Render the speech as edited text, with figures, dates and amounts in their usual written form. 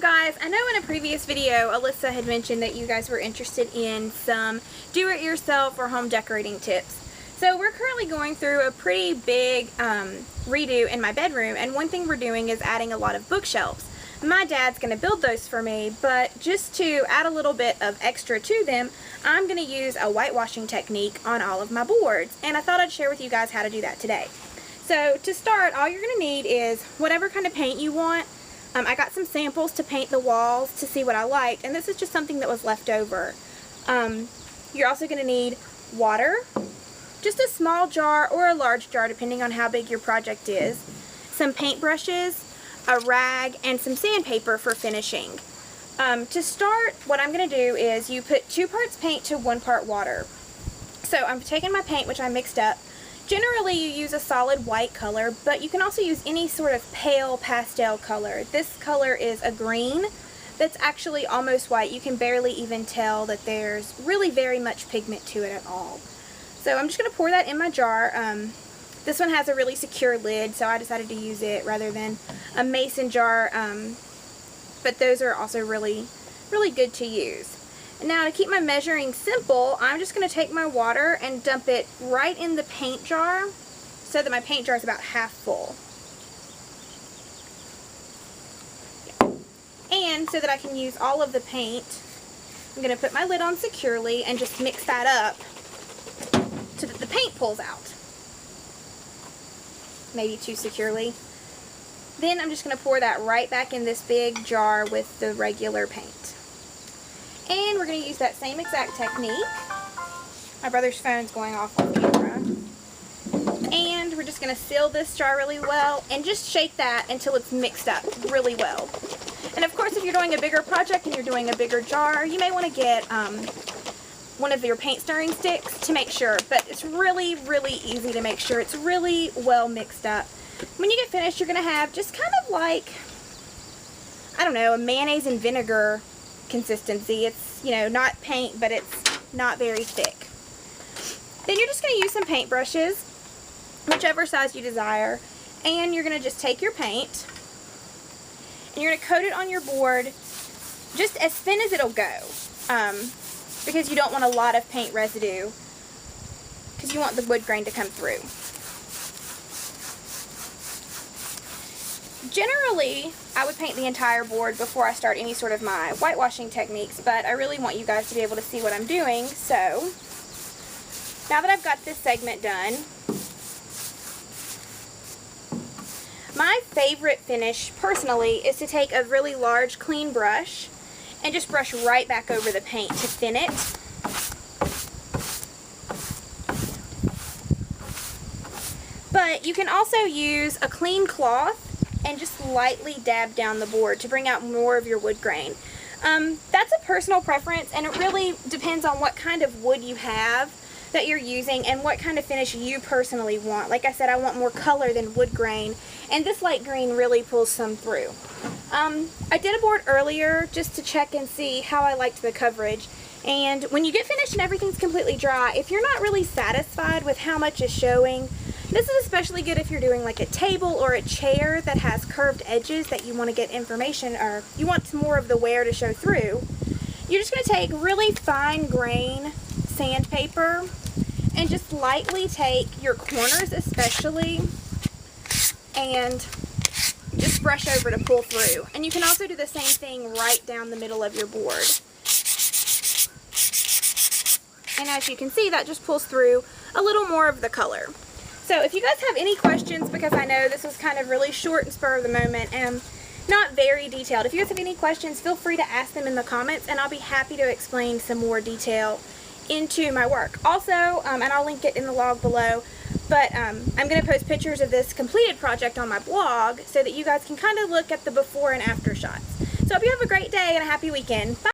guys, I know in a previous video Alyssa had mentioned that you guys were interested in some do-it-yourself or home decorating tips. So we're currently going through a pretty big redo in my bedroom, and one thing we're doing is adding a lot of bookshelves. My dad's going to build those for me, but just to add a little bit of extra to them, I'm going to use a whitewashing technique on all of my boards, and I thought I'd share with you guys how to do that today. So to start, all you're going to need is whatever kind of paint you want. I got some samples to paint the walls to see what I liked, and this is just something that was left over. You're also going to need water, just a small jar or a large jar depending on how big your project is, some paint brushes, a rag, and some sandpaper for finishing. To start, what I'm going to do is you put 2 parts paint to 1 part water. So I'm taking my paint, which I mixed up. Generally you use a solid white color, but you can also use any sort of pale pastel color. This color is a green that's actually almost white. You can barely even tell that there's really very much pigment to it at all. So I'm just going to pour that in my jar. This one has a really secure lid, so I decided to use it rather than a mason jar, but those are also really good to use. Now, to keep my measuring simple, I'm just going to take my water and dump it right in the paint jar so that my paint jar is about half full. And so that I can use all of the paint, I'm going to put my lid on securely and just mix that up so that the paint pulls out. Maybe too securely. Then I'm just going to pour that right back in this big jar with the regular paint. And we're going to use that same exact technique. My brother's phone's going off on camera. And we're just going to seal this jar really well and just shake that until it's mixed up really well. And of course, if you're doing a bigger project and you're doing a bigger jar, you may want to get one of your paint stirring sticks to make sure. But it's really easy to make sure it's really well mixed up. When you get finished, you're going to have just kind of like, I don't know, a mayonnaise and vinegar consistency. It's, you know, not paint, but it's not very thick. Then you're just going to use some paint brushes, whichever size you desire, and you're going to just take your paint and you're going to coat it on your board just as thin as it'll go, because you don't want a lot of paint residue, because you want the wood grain to come through. Generally, I would paint the entire board before I start any sort of my whitewashing techniques, but I really want you guys to be able to see what I'm doing. So, now that I've got this segment done, my favorite finish, personally, is to take a really large, clean brush and just brush right back over the paint to thin it. But you can also use a clean cloth and just lightly dab down the board to bring out more of your wood grain. That's a personal preference, and it really depends on what kind of wood you have that you're using and what kind of finish you personally want. Like I said, I want more color than wood grain, and this light green really pulls some through. I did a board earlier just to check and see how I liked the coverage, and when you get finished and everything's completely dry, if you're not really satisfied with how much is showing, this is especially good if you're doing like a table or a chair that has curved edges that you want to get information, or you want more of the wear to show through. You're just going to take really fine grain sandpaper and just lightly take your corners especially and just brush over to pull through. And you can also do the same thing right down the middle of your board. And as you can see, that just pulls through a little more of the color. So if you guys have any questions, because I know this was kind of really short and spur of the moment and not very detailed, if you guys have any questions, feel free to ask them in the comments and I'll be happy to explain some more detail into my work. Also, and I'll link it in the log below, but I'm going to post pictures of this completed project on my blog so that you guys can kind of look at the before and after shots. So I hope you have a great day and a happy weekend. Bye!